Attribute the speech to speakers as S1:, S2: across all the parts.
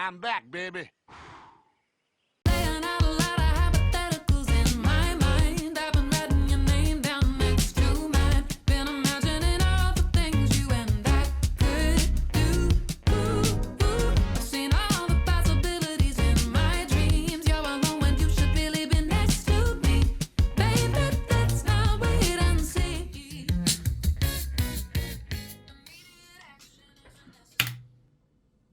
S1: I'm back, baby.
S2: Laying out a lot of hypotheticals in my mind. I've been writing your name down next to mine. Been imagining all the things you and I could do. I've seen all the possibilities in my dreams. You're alone when you should really be next to me. Baby, let's not wait and see.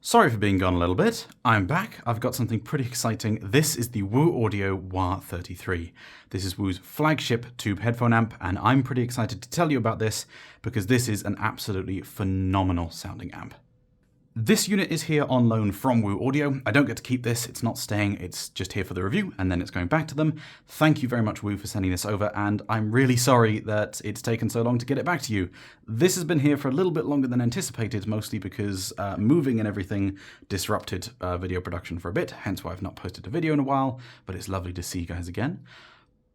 S3: Sorry for being gone a little bit. I'm back. I've got something pretty exciting. This is the Woo Audio WA33. This is Woo's flagship tube headphone amp, and I'm pretty excited to tell you about this because this is an absolutely phenomenal sounding amp. This unit is here on loan from Woo Audio. I don't get to keep this, it's not staying, it's just here for the review and then it's going back to them. Thank you very much, Woo, for sending this over, and I'm really sorry that it's taken so long to get it back to you. This has been here for a little bit longer than anticipated, mostly because moving and everything disrupted video production for a bit, hence why I've not posted a video in a while, but it's lovely to see you guys again.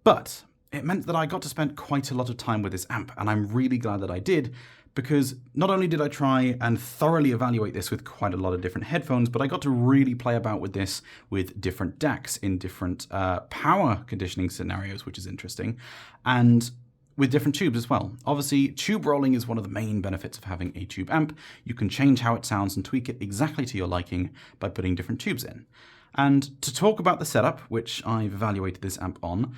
S3: But it meant that I got to spend quite a lot of time with this amp, and I'm really glad that I did, because not only did I try and thoroughly evaluate this with quite a lot of different headphones, but I got to really play about with this with different DACs in different power conditioning scenarios, which is interesting, and with different tubes as well. Obviously, tube rolling is one of the main benefits of having a tube amp. You can change how it sounds and tweak it exactly to your liking by putting different tubes in. And to talk about the setup, which I've evaluated this amp on,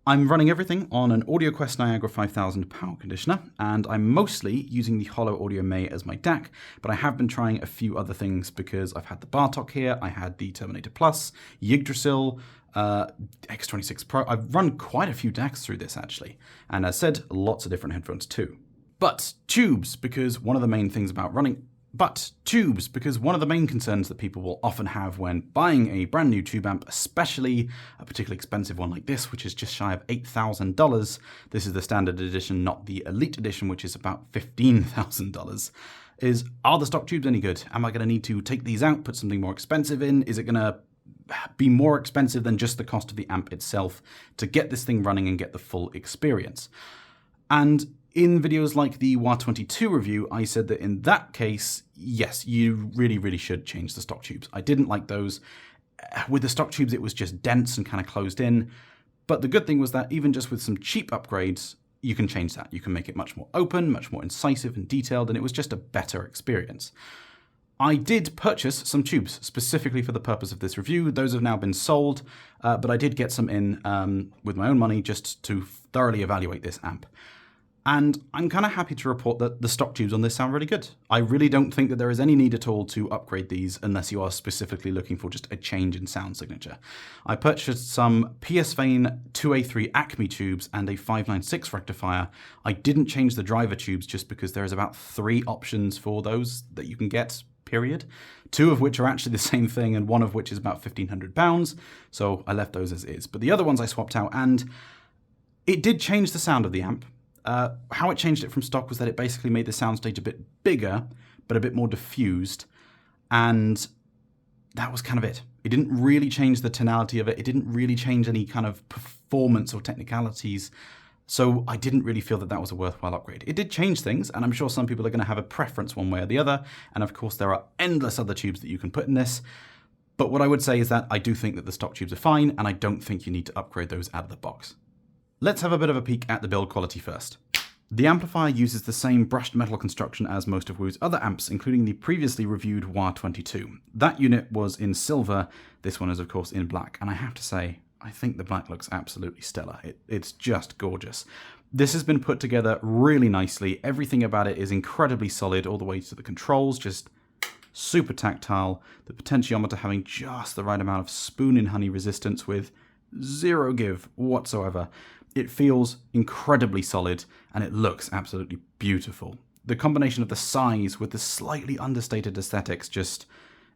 S3: I'm running everything on an AudioQuest Niagara 5000 power conditioner, and I'm mostly using the Hollow Audio May as my DAC, but I have been trying a few other things because I've had the Bartok here, I had the Terminator Plus, Yggdrasil, X26 Pro. I've run quite a few DACs through this actually, and as said, lots of different headphones too. But tubes, because one of the main things about running because one of the main concerns that people will often have when buying a brand new tube amp, especially a particularly expensive one like this, which is just shy of $8,000. This is the standard edition, not the elite edition, which is about $15,000. Is, are the stock tubes any good? Am I going to need to take these out, put something more expensive in? Is it going to be more expensive than just the cost of the amp itself to get this thing running and get the full experience? And in videos like the WA22 review, I said that in that case, yes, you really should change the stock tubes. I didn't like those. With the stock tubes, it was just dense and kind of closed in. But the good thing was that even just with some cheap upgrades, you can change that. You can make it much more open, much more incisive and detailed, and it was just a better experience. I did purchase some tubes specifically for the purpose of this review. Those have now been sold, but I did get some in with my own money just to thoroughly evaluate this amp. And I'm kind of happy to report that the stock tubes on this sound really good. I really don't think that there is any need at all to upgrade these unless you are specifically looking for just a change in sound signature. I purchased some PS-Vane 2A3 Acme tubes and a 596 rectifier. I didn't change the driver tubes just because there is about 3 options for those that you can get, period. 2 of which are actually the same thing and 1 of which is about £1,500. So I left those as is. But the other ones I swapped out, and it did change the sound of the amp. How it changed it from stock was that it basically made the soundstage a bit bigger, but a bit more diffused, and that was kind of it. It didn't really change the tonality of it. It didn't really change any kind of performance or technicalities, so I didn't really feel that that was a worthwhile upgrade. It did change things, and I'm sure some people are going to have a preference one way or the other, and of course there are endless other tubes that you can put in this, but what I would say is that I do think that the stock tubes are fine, and I don't think you need to upgrade those out of the box. Let's have a bit of a peek at the build quality first. The amplifier uses the same brushed metal construction as most of Woo's other amps, including the previously reviewed WA22. That unit was in silver, this one is of course in black, and I have to say, I think the black looks absolutely stellar. It's just gorgeous. This has been put together really nicely, everything about it is incredibly solid, all the way to the controls, just super tactile, the potentiometer having just the right amount of spoon in honey resistance with zero give whatsoever. It feels incredibly solid and it looks absolutely beautiful. The combination of the size with the slightly understated aesthetics, just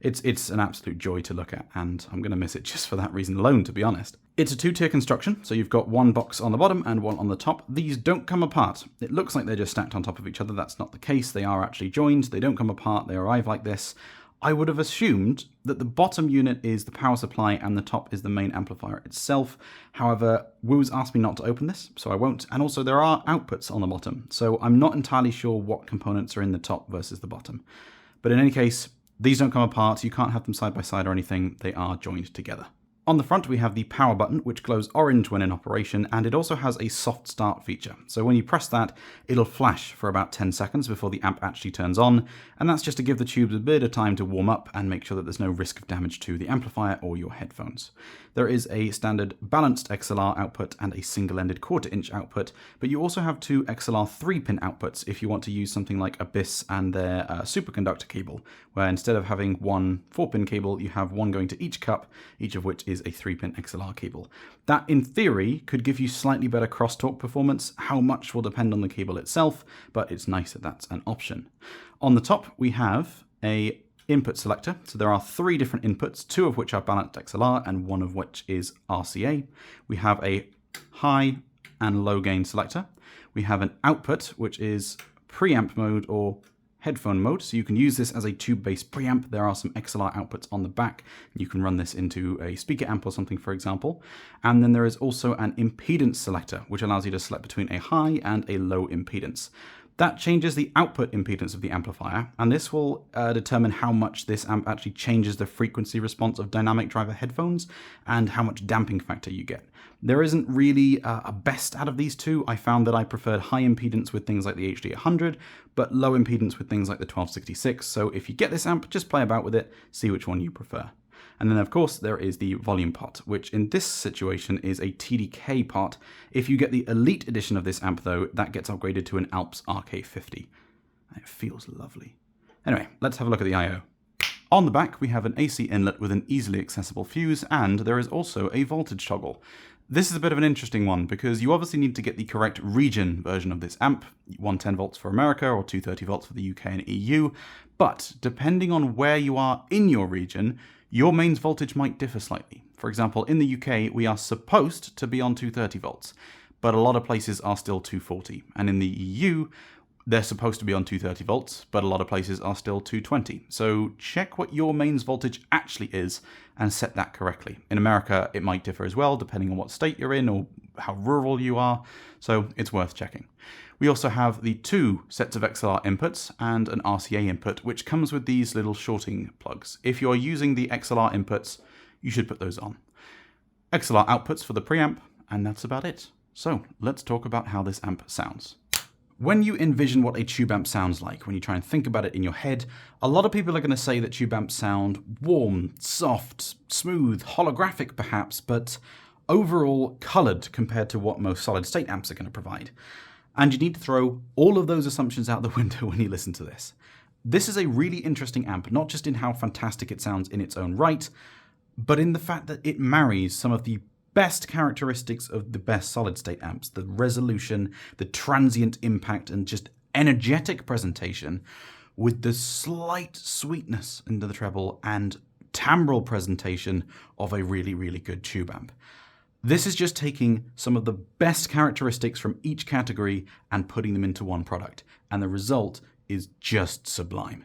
S3: it's an absolute joy to look at, and I'm going to miss it just for that reason alone, to be honest. It's a 2-tier construction, so you've got one box on the bottom and one on the top. These don't come apart. It looks like they're just stacked on top of each other. That's not the case. They are actually joined. They don't come apart. They arrive like this. I would have assumed that the bottom unit is the power supply and the top is the main amplifier itself. However, Woo's asked me not to open this, so I won't. And also there are outputs on the bottom, so I'm not entirely sure what components are in the top versus the bottom. But in any case, These don't come apart, you can't have them side by side or anything, they are joined together. On the front we have the power button, which glows orange when in operation, and it also has a soft start feature. So when you press that, it'll flash for about 10 seconds before the amp actually turns on, and that's just to give the tubes a bit of time to warm up and make sure that there's no risk of damage to the amplifier or your headphones. There is a standard balanced XLR output and a single-ended 1/4 inch output, but you also have two XLR 3-pin outputs if you want to use something like Abyss and their superconductor cable, where instead of having one 4-pin cable, you have one going to each cup, each of which is a 3-pin XLR cable. That, in theory, could give you slightly better crosstalk performance. How much will depend on the cable itself, but it's nice that that's an option. On the top, we have a input selector. So there are 3 different inputs, 2 of which are balanced XLR and 1 of which is RCA. We have a high and low gain selector. We have an output, which is preamp mode or headphone mode, so you can use this as a tube-based preamp. There are some XLR outputs on the back. You can run this into a speaker amp or something, for example. And then there is also an impedance selector, which allows you to select between a high and a low impedance. That changes the output impedance of the amplifier, and this will determine how much this amp actually changes the frequency response of dynamic driver headphones and how much damping factor you get. There isn't really a best out of these two. I found that I preferred high impedance with things like the HD800, but low impedance with things like the 1266. So if you get this amp, just play about with it, see which one you prefer. And then of course there is the volume pot, which in this situation is a TDK pot. If you get the Elite edition of this amp though, that gets upgraded to an Alps RK50. It feels lovely. Anyway, let's have a look at the I/O. On the back we have an AC inlet with an easily accessible fuse, and there is also a voltage toggle. This is a bit of an interesting one because you obviously need to get the correct region version of this amp, 110 volts for America or 230 volts for the UK and EU, but depending on where you are in your region, your mains voltage might differ slightly. For example, in the UK, we are supposed to be on 230 volts, but a lot of places are still 240. And in the EU, they're supposed to be on 230 volts, but a lot of places are still 220. So check what your mains voltage actually is and set that correctly. In America, it might differ as well, depending on what state you're in or how rural you are. So it's worth checking. We also have the 2 sets of XLR inputs and an RCA input, which comes with these little shorting plugs. If you're using the XLR inputs, you should put those on. XLR outputs for the preamp, and that's about it. So let's talk about how this amp sounds. When you envision what a tube amp sounds like, when you try and think about it in your head, a lot of people are going to say that tube amps sound warm, soft, smooth, holographic perhaps, but overall coloured compared to what most solid-state amps are going to provide. And you need to throw all of those assumptions out the window when you listen to this. This is a really interesting amp, not just in how fantastic it sounds in its own right, but in the fact that it marries some of the best characteristics of the best solid-state amps, the resolution, the transient impact, and just energetic presentation, with the slight sweetness into the treble and timbral presentation of a really, really good tube amp. This is just taking some of the best characteristics from each category and putting them into one product, and the result is just sublime.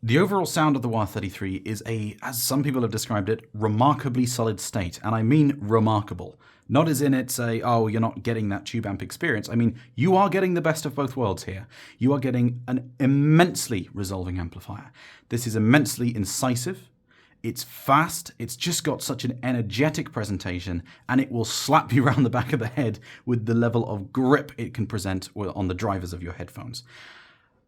S3: The overall sound of the WA33 is a, as some people have described it, remarkably solid state, and I mean remarkable. Not as in it's a, oh, you're not getting that tube amp experience. I mean, you are getting the best of both worlds here. You are getting an immensely resolving amplifier. This is immensely incisive. It's fast, it's just got such an energetic presentation, and it will slap you around the back of the head with the level of grip it can present on the drivers of your headphones.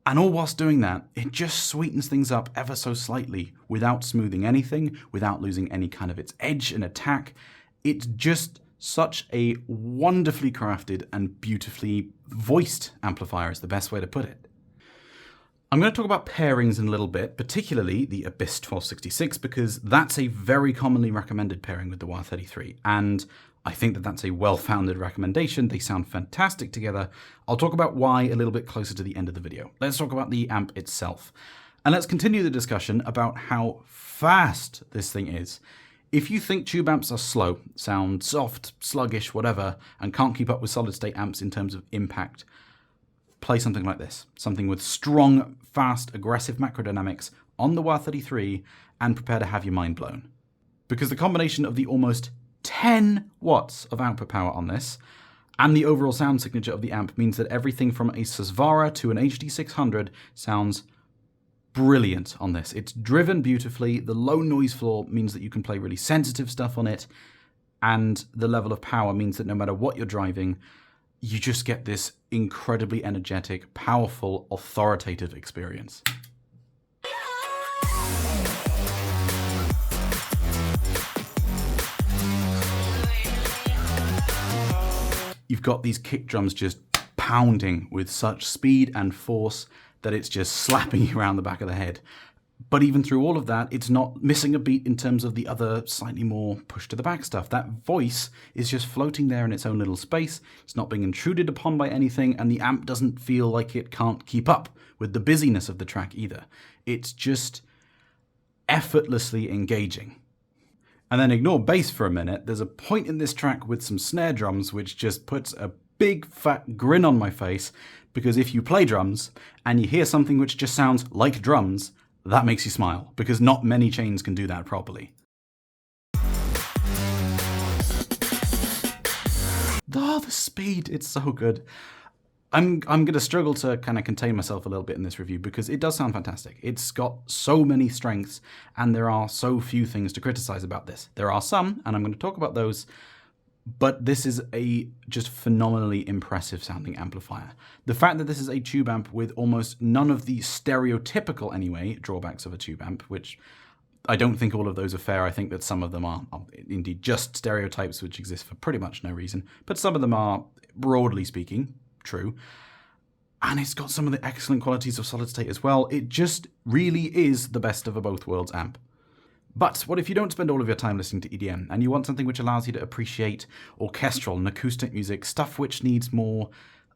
S3: And all whilst doing that, it just sweetens things up ever so slightly without smoothing anything, without losing any kind of its edge and attack. It's just such a wonderfully crafted and beautifully voiced amplifier is the best way to put it. I'm going to talk about pairings in a little bit, particularly the Abyss 1266, because that's a very commonly recommended pairing with the WA33, and I think that that's a well-founded recommendation. They sound fantastic together. I'll talk about why a little bit closer to the end of the video. Let's talk about the amp itself. And let's continue the discussion about how fast this thing is. If you think tube amps are slow, sound soft, sluggish, whatever, and can't keep up with solid-state amps in terms of impact, play something like this. Something with strong, fast, aggressive macrodynamics on the WA33 and prepare to have your mind blown. Because the combination of the almost 10 watts of output power on this and the overall sound signature of the amp means that everything from a Susvara to an HD600 sounds brilliant on this. It's driven beautifully. The low noise floor means that you can play really sensitive stuff on it. And the level of power means that no matter what you're driving, you just get this incredibly energetic, powerful, authoritative experience. You've got these kick drums just pounding with such speed and force that it's just slapping you around the back of the head. But even through all of that, it's not missing a beat in terms of the other slightly more push to the back stuff. That voice is just floating there in its own little space. It's not being intruded upon by anything, and the amp doesn't feel like it can't keep up with the busyness of the track either. It's just effortlessly engaging. And then ignore bass for a minute. There's a point in this track with some snare drums which just puts a big fat grin on my face, because if you play drums and you hear something which just sounds like drums, that makes you smile, because not many chains can do that properly. Oh, the speed, it's so good. I'm going to struggle to kind of contain myself a little bit in this review because it does sound fantastic. It's got so many strengths and there are so few things to criticize about this. There are some, and I'm going to talk about those, but this is a just phenomenally impressive sounding amplifier. The fact that this is a tube amp with almost none of the stereotypical, anyway, drawbacks of a tube amp, which I don't think all of those are fair. I think that some of them are indeed just stereotypes which exist for pretty much no reason, but some of them are, broadly speaking, true. And it's got some of the excellent qualities of solid state as well. It just really is the best of a both worlds amp. But what if you don't spend all of your time listening to EDM and you want something which allows you to appreciate orchestral and acoustic music, stuff which needs more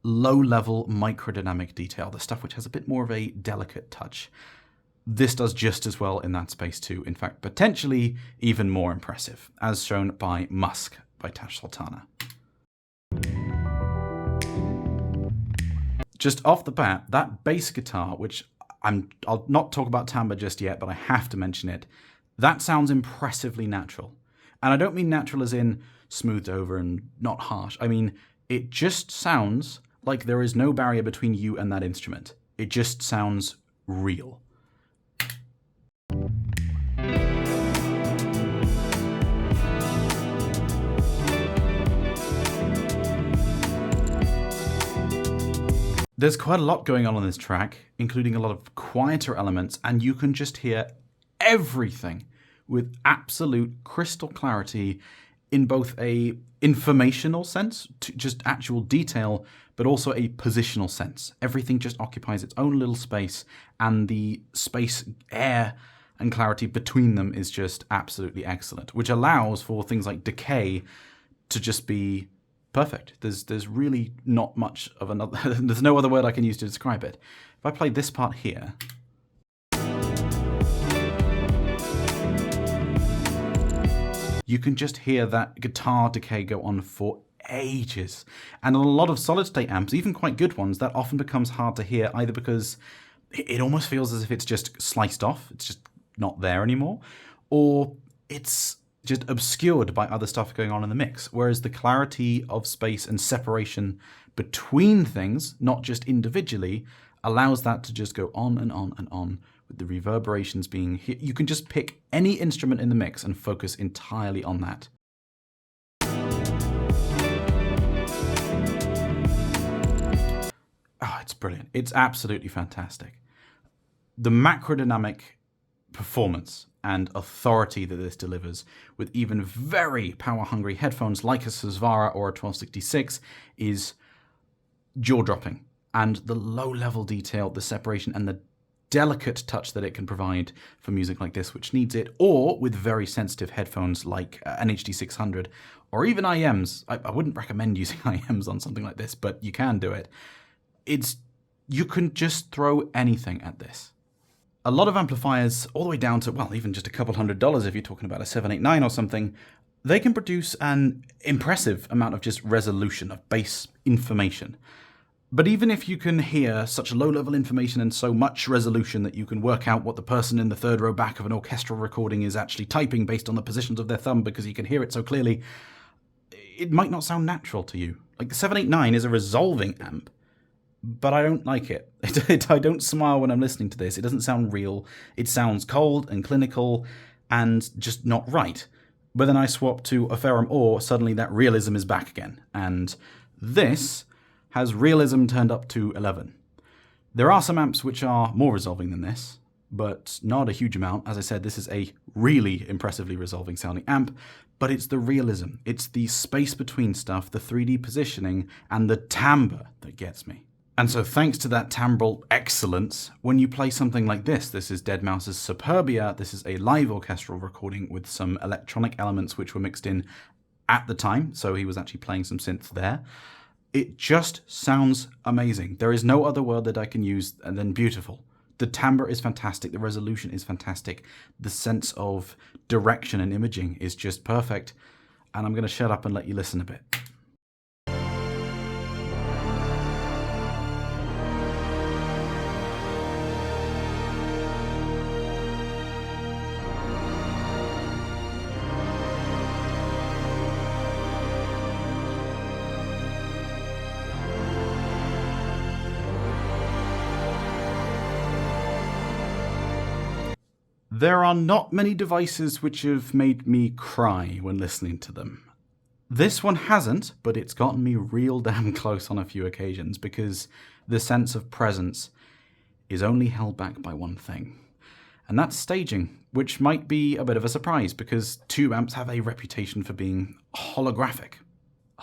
S3: low-level microdynamic detail, the stuff which has a bit more of a delicate touch? This does just as well in that space too. In fact, potentially even more impressive, as shown by Musk by Tash Sultana. Just off the bat, that bass guitar, which I'll not talk about timbre just yet, but I have to mention it, that sounds impressively natural. And I don't mean natural as in smoothed over and not harsh. I mean, it just sounds like there is no barrier between you and that instrument. It just sounds real. There's quite a lot going on this track, including a lot of quieter elements, and you can just hear everything with absolute crystal clarity in both a informational sense, to just actual detail, but also a positional sense. Everything just occupies its own little space, and the space, air, and clarity between them is just absolutely excellent, which allows for things like decay to just be perfect. There's really not much of another, there's no other word I can use to describe it. If I play this part here, you can just hear that guitar decay go on for ages. And on a lot of solid state amps, even quite good ones, that often becomes hard to hear, either because it almost feels as if it's just sliced off, it's just not there anymore, or it's just obscured by other stuff going on in the mix. Whereas the clarity of space and separation between things, not just individually, allows that to just go on and on and on, with the reverberations being here. You can just pick any instrument in the mix and focus entirely on that. Oh, it's brilliant. It's absolutely fantastic. The macrodynamic performance and authority that this delivers with even very power-hungry headphones like a Susvara or a 1266 is jaw-dropping. And the low-level detail, the separation, and the delicate touch that it can provide for music like this, which needs it, or with very sensitive headphones like an HD600, or even IMs. I wouldn't recommend using IMs on something like this, but you can do it. You can just throw anything at this. A lot of amplifiers, all the way down to, well, even just a couple $100 if you're talking about a 789 or something, they can produce an impressive amount of just resolution, of bass information. But even if you can hear such low-level information and so much resolution that you can work out what the person in the third row back of an orchestral recording is actually typing based on the positions of their thumb because you can hear it so clearly, it might not sound natural to you. Like the 789 is a resolving amp, but I don't like it. I don't smile when I'm listening to this. It doesn't sound real. It sounds cold and clinical and just not right. But then I swap to a Ferrum Ore, suddenly that realism is back again. And this has realism turned up to 11. There are some amps which are more resolving than this, but not a huge amount. As I said, this is a really impressively resolving sounding amp, but it's the realism. It's the space between stuff, the 3D positioning, and the timbre that gets me. And so thanks to that timbral excellence, when you play something like this is deadmau5's Superbia. This is a live orchestral recording with some electronic elements which were mixed in at the time, so he was actually playing some synths there. It just sounds amazing. There is no other word that I can use than beautiful. The timbre is fantastic, the resolution is fantastic, the sense of direction and imaging is just perfect, and I'm going to shut up and let you listen a bit. There are not many devices which have made me cry when listening to them. This one hasn't, but it's gotten me real damn close on a few occasions because the sense of presence is only held back by one thing. And that's staging, which might be a bit of a surprise because tube amps have a reputation for being holographic.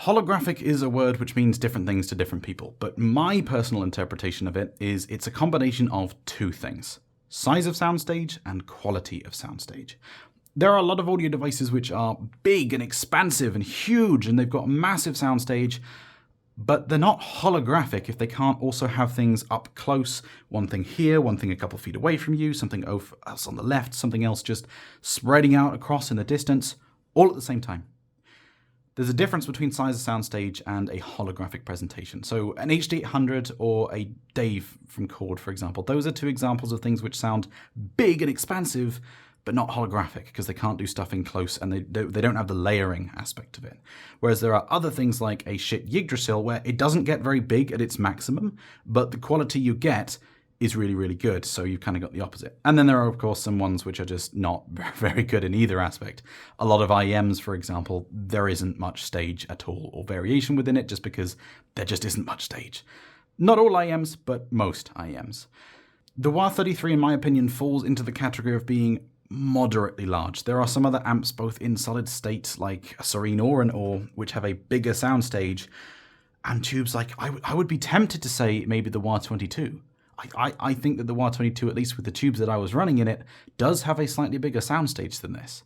S3: Holographic is a word which means different things to different people, but my personal interpretation of it is it's a combination of two things: size of soundstage and quality of soundstage. There are a lot of audio devices which are big and expansive and huge and they've got a massive soundstage, but they're not holographic if they can't also have things up close, one thing here, one thing a couple feet away from you, something else on the left, something else just spreading out across in the distance, all at the same time. There's a difference between size of soundstage and a holographic presentation. So an HD800 or a Dave from Chord, for example, those are two examples of things which sound big and expansive, but not holographic because they can't do stuff in close and they don't have the layering aspect of it. Whereas there are other things like a shit Yggdrasil where it doesn't get very big at its maximum, but the quality you get is really, really good, so you've kind of got the opposite. And then there are, of course, some ones which are just not very good in either aspect. A lot of IEMs, for example, there isn't much stage at all or variation within it just because there just isn't much stage. Not all IEMs, but most IEMs. The WA33, in my opinion, falls into the category of being moderately large. There are some other amps, both in solid state, like a Serene or an Ore, which have a bigger soundstage, and tubes like, I would be tempted to say maybe the WA22. I think that the WA22, at least with the tubes that I was running in it, does have a slightly bigger soundstage than this.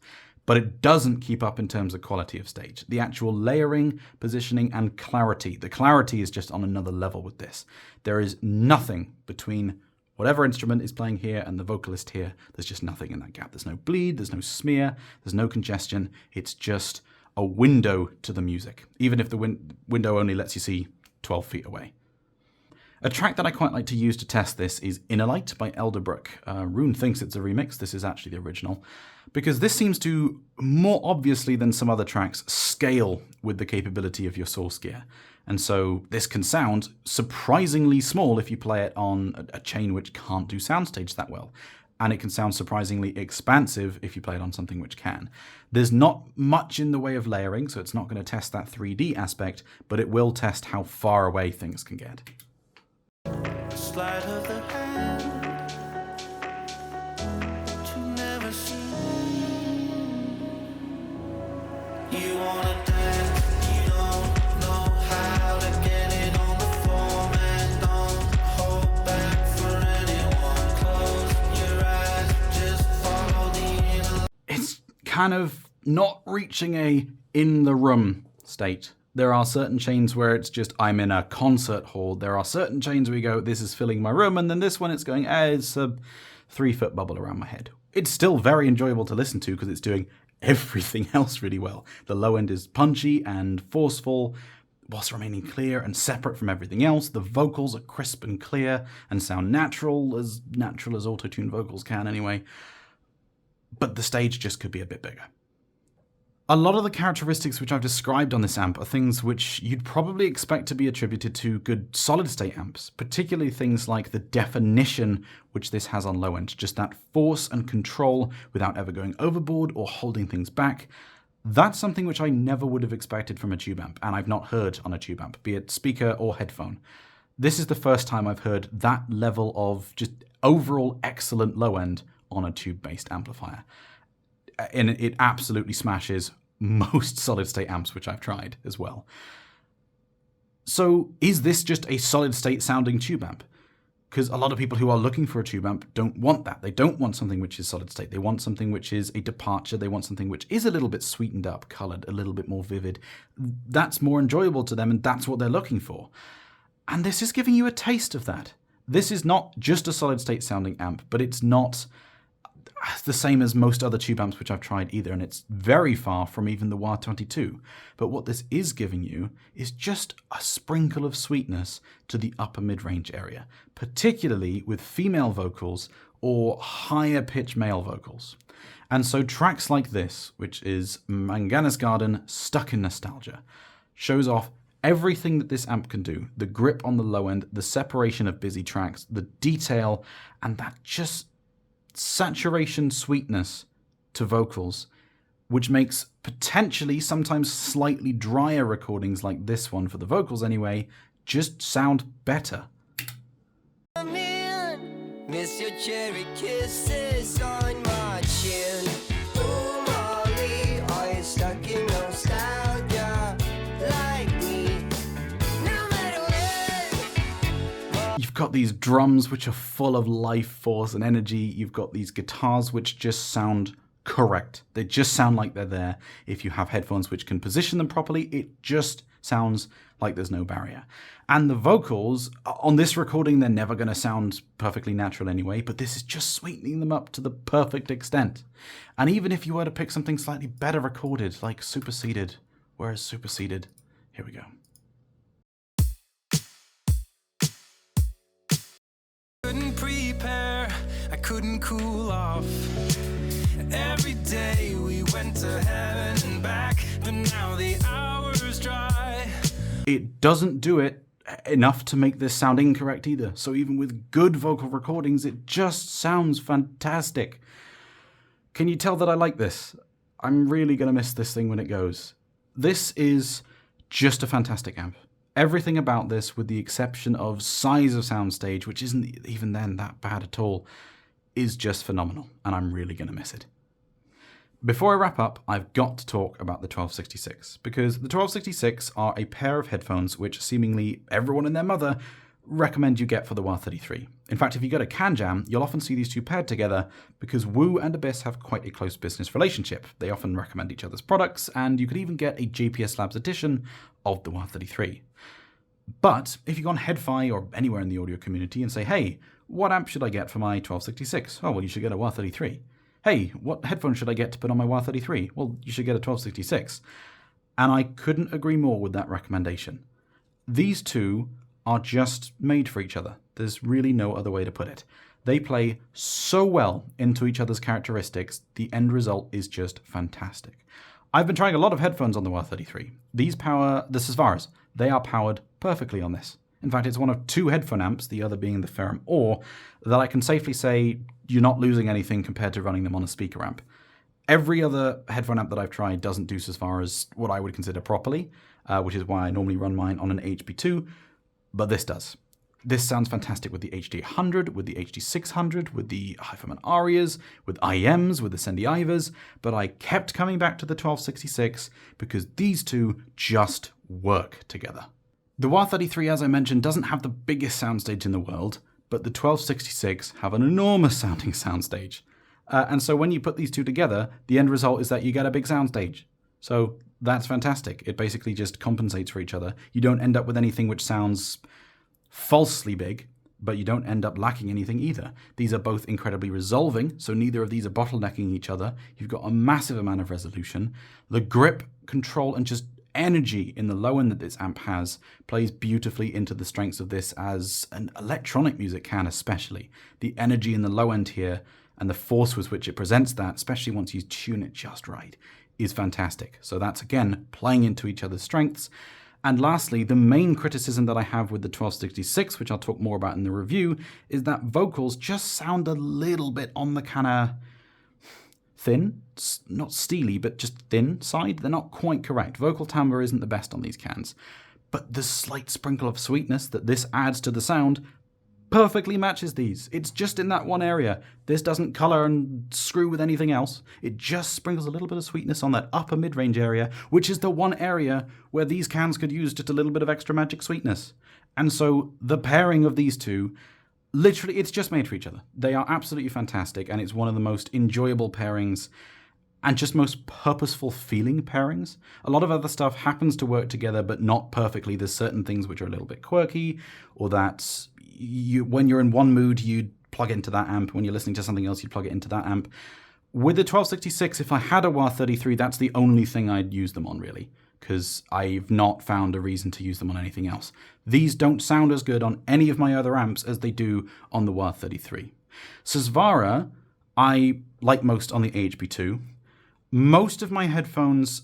S3: But it doesn't keep up in terms of quality of stage. The actual layering, positioning, and clarity. The clarity is just on another level with this. There is nothing between whatever instrument is playing here and the vocalist here. There's just nothing in that gap. There's no bleed, there's no smear, there's no congestion. It's just a window to the music, even if the window only lets you see 12 feet away. A track that I quite like to use to test this is Inner Light by Elderbrook. Rune thinks it's a remix. This is actually the original. Because this seems to, more obviously than some other tracks, scale with the capability of your source gear. And so this can sound surprisingly small if you play it on a chain which can't do soundstage that well. And it can sound surprisingly expansive if you play it on something which can. There's not much in the way of layering, so it's not going to test that 3D aspect, but it will test how far away things can get.
S1: Sleight of the hand that you never see. You wanna dance, you don't know how to get it on the floor, man. Don't hold back for anyone. Close your eyes, just follow the inner.
S3: It's kind of not reaching a in the room state. There are certain chains where it's just, I'm in a concert hall. There are certain chains where you go, this is filling my room. And then this one, it's going, it's a 3-foot bubble around my head. It's still very enjoyable to listen to because it's doing everything else really well. The low end is punchy and forceful whilst remaining clear and separate from everything else. The vocals are crisp and clear and sound natural as auto-tune vocals can anyway. But the stage just could be a bit bigger. A lot of the characteristics which I've described on this amp are things which you'd probably expect to be attributed to good solid-state amps, particularly things like the definition which this has on low end, just that force and control without ever going overboard or holding things back. That's something which I never would have expected from a tube amp, and I've not heard on a tube amp, be it speaker or headphone. This is the first time I've heard that level of just overall excellent low end on a tube-based amplifier. And it absolutely smashes most solid-state amps which I've tried as well. So is this just a solid-state sounding tube amp? Because a lot of people who are looking for a tube amp don't want that. They don't want something which is solid-state. They want something which is a departure. They want something which is a little bit sweetened up, colored, a little bit more vivid. That's more enjoyable to them, and that's what they're looking for. And this is giving you a taste of that. This is not just a solid-state sounding amp, but it's not the same as most other tube amps which I've tried either, and it's very far from even the WA22. But what this is giving you is just a sprinkle of sweetness to the upper mid-range area, particularly with female vocals or higher pitch male vocals. And so tracks like this, which is Manganus Garden Stuck in Nostalgia, shows off everything that this amp can do. The grip on the low end, the separation of busy tracks, the detail, and that just saturation sweetness to vocals, which makes potentially sometimes slightly drier recordings like this one for the vocals anyway, just sound better.
S4: Miss your cherry kisses on my chin. Oh, Molly, are you stuck in nostalgia like me? No matter what.
S3: You've got these drums which are full of life force and energy. You've got these guitars which just sound correct. They just sound like they're there. If you have headphones which can position them properly, it just sounds like there's no barrier. And the vocals, on this recording, they're never going to sound perfectly natural anyway, but this is just sweetening them up to the perfect extent. And even if you were to pick something slightly better recorded, like Superseded, whereas Superseded, here we go.
S1: Couldn't prepare, I couldn't cool off. Every day we went to heaven and back, but now the hour's dry.
S3: It doesn't do it enough to make this sound incorrect either. So even with good vocal recordings, it just sounds fantastic. Can you tell that I like this? I'm really going to miss this thing when it goes. This is just a fantastic amp. Everything about this, with the exception of size of soundstage, which isn't even then that bad at all, is just phenomenal, and I'm really going to miss it. Before I wrap up, I've got to talk about the 1266, because the 1266 are a pair of headphones which seemingly everyone and their mother recommend you get for the WA33. In fact, if you go to CanJam, you'll often see these two paired together because Woo and Abyss have quite a close business relationship. They often recommend each other's products, and you could even get a GPS Labs edition of the WA33. But if you go on HeadFi or anywhere in the audio community and say, hey, what amp should I get for my 1266? Oh, well, you should get a WA33. Hey, what headphones should I get to put on my WA33? Well, you should get a 1266. And I couldn't agree more with that recommendation. These two are just made for each other. There's really no other way to put it. They play so well into each other's characteristics, the end result is just fantastic. I've been trying a lot of headphones on the WA33. These power the Sesvaras. They are powered perfectly on this. In fact, it's one of two headphone amps, the other being the Ferrum Ore, that I can safely say you're not losing anything compared to running them on a speaker amp. Every other headphone amp that I've tried doesn't do Sesvaras what I would consider properly, which is why I normally run mine on an HP2, but this does. This sounds fantastic with the HD100, with the HD600, with the Hypherman Arias, with IMs, with the Sendy Ivers, but I kept coming back to the 1266 because these two just work together. The WA33, as I mentioned, doesn't have the biggest soundstage in the world, but the 1266 have an enormous sounding soundstage. And so when you put these two together, the end result is that you get a big soundstage. So that's fantastic. It basically just compensates for each other. You don't end up with anything which sounds falsely big, but you don't end up lacking anything either. These are both incredibly resolving, so neither of these are bottlenecking each other. You've got a massive amount of resolution. The grip, control, and just energy in the low end that this amp has plays beautifully into the strengths of this, as an electronic music can especially. The energy in the low end here and the force with which it presents that, especially once you tune it just right, is fantastic. So that's, again, playing into each other's strengths. And lastly, the main criticism that I have with the 1266, which I'll talk more about in the review, is that vocals just sound a little bit on the kind of thin, not steely, but just thin side. They're not quite correct. Vocal timbre isn't the best on these cans. But the slight sprinkle of sweetness that this adds to the sound perfectly matches these. It's just in that one area. This doesn't color and screw with anything else. It just sprinkles a little bit of sweetness on that upper mid-range area, which is the one area where these cans could use just a little bit of extra magic sweetness. And so the pairing of these two, literally, it's just made for each other. They are absolutely fantastic, and it's one of the most enjoyable pairings and just most purposeful feeling pairings. A lot of other stuff happens to work together, but not perfectly. There's certain things which are a little bit quirky, or that when you're in one mood, you'd plug it into that amp. When you're listening to something else, you'd plug it into that amp. With the 1266, if I had a WA33, that's the only thing I'd use them on, really, because I've not found a reason to use them on anything else. These don't sound as good on any of my other amps as they do on the WA33. Susvara, I like most on the AHP2. Most of my headphones,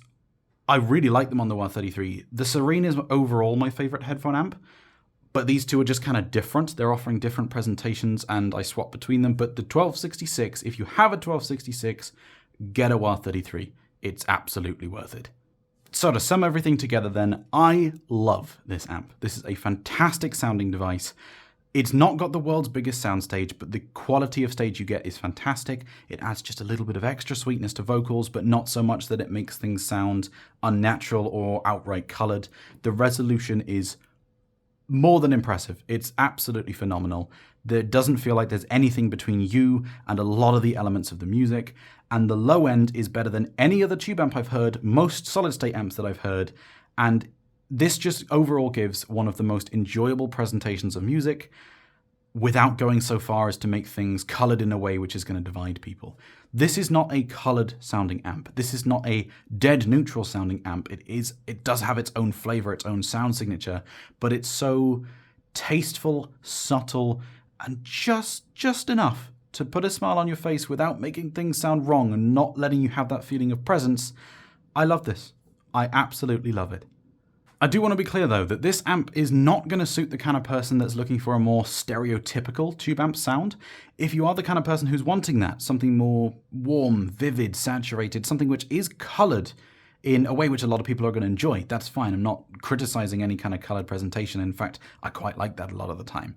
S3: I really like them on the WA33. The Serene is overall my favorite headphone amp, but these two are just kind of different. They're offering different presentations, and I swap between them. But the 1266, if you have a 1266, get a WA33. It's absolutely worth it. So to sum everything together then, I love this amp. This is a fantastic sounding device. It's not got the world's biggest soundstage, but the quality of stage you get is fantastic. It adds just a little bit of extra sweetness to vocals, but not so much that it makes things sound unnatural or outright colored. The resolution is more than impressive. It's absolutely phenomenal. There doesn't feel like there's anything between you and a lot of the elements of the music, and the low end is better than any other tube amp I've heard, most solid state amps that I've heard, and this just overall gives one of the most enjoyable presentations of music without going so far as to make things colored in a way which is going to divide people. This is not a colored sounding amp. This is not a dead neutral sounding amp. It does have its own flavor, its own sound signature, but it's so tasteful, subtle, and just enough to put a smile on your face without making things sound wrong and not letting you have that feeling of presence. I love this. I absolutely love it. I do want to be clear though that this amp is not going to suit the kind of person that's looking for a more stereotypical tube amp sound. If you are the kind of person who's wanting that, something more warm, vivid, saturated, something which is colored in a way which a lot of people are going to enjoy, that's fine. I'm not criticizing any kind of colored presentation. In fact, I quite like that a lot of the time.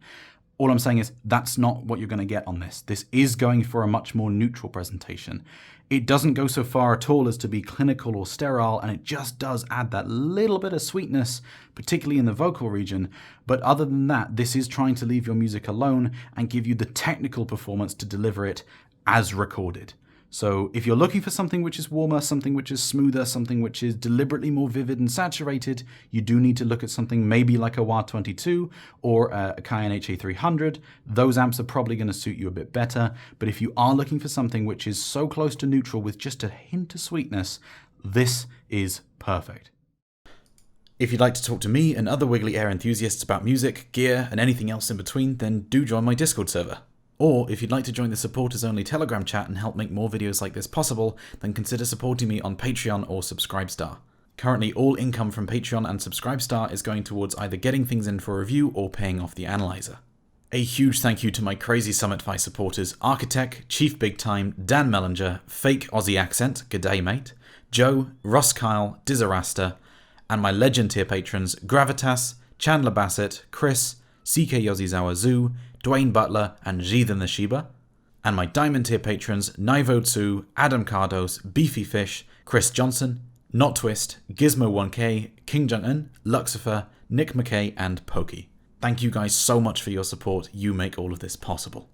S3: All I'm saying is that's not what you're going to get on this. This is going for a much more neutral presentation. It doesn't go so far at all as to be clinical or sterile, and it just does add that little bit of sweetness, particularly in the vocal region. But other than that, this is trying to leave your music alone and give you the technical performance to deliver it as recorded. So if you're looking for something which is warmer, something which is smoother, something which is deliberately more vivid and saturated, you do need to look at something maybe like a WA22 or a Cayenne HA300. Those amps are probably going to suit you a bit better. But if you are looking for something which is so close to neutral with just a hint of sweetness, this is perfect. If you'd like to talk to me and other Wiggly Air enthusiasts about music, gear, and anything else in between, then do join my Discord server. Or, if you'd like to join the supporters-only Telegram chat and help make more videos like this possible, then consider supporting me on Patreon or Subscribestar. Currently, all income from Patreon and Subscribestar is going towards either getting things in for review or paying off the analyzer. A huge thank you to my crazy Summitify supporters, Architect, Chief Big Time, Dan Mellinger, Fake Aussie Accent, G'day Mate, Joe, Ross Kyle, Dizarasta, and my legend tier patrons, Gravitas, Chandler Bassett, Chris, CK Yozizawa Zoo, Dwayne Butler, and Jithan the Shiba, and my Diamond tier patrons Naivo Tsu, Adam Cardos, Beefy Fish, Chris Johnson, Not Twist, Gizmo1K, King Jung-un, Luxifer, Nick McKay, and Pokey. Thank you guys so much for your support. You make all of this possible.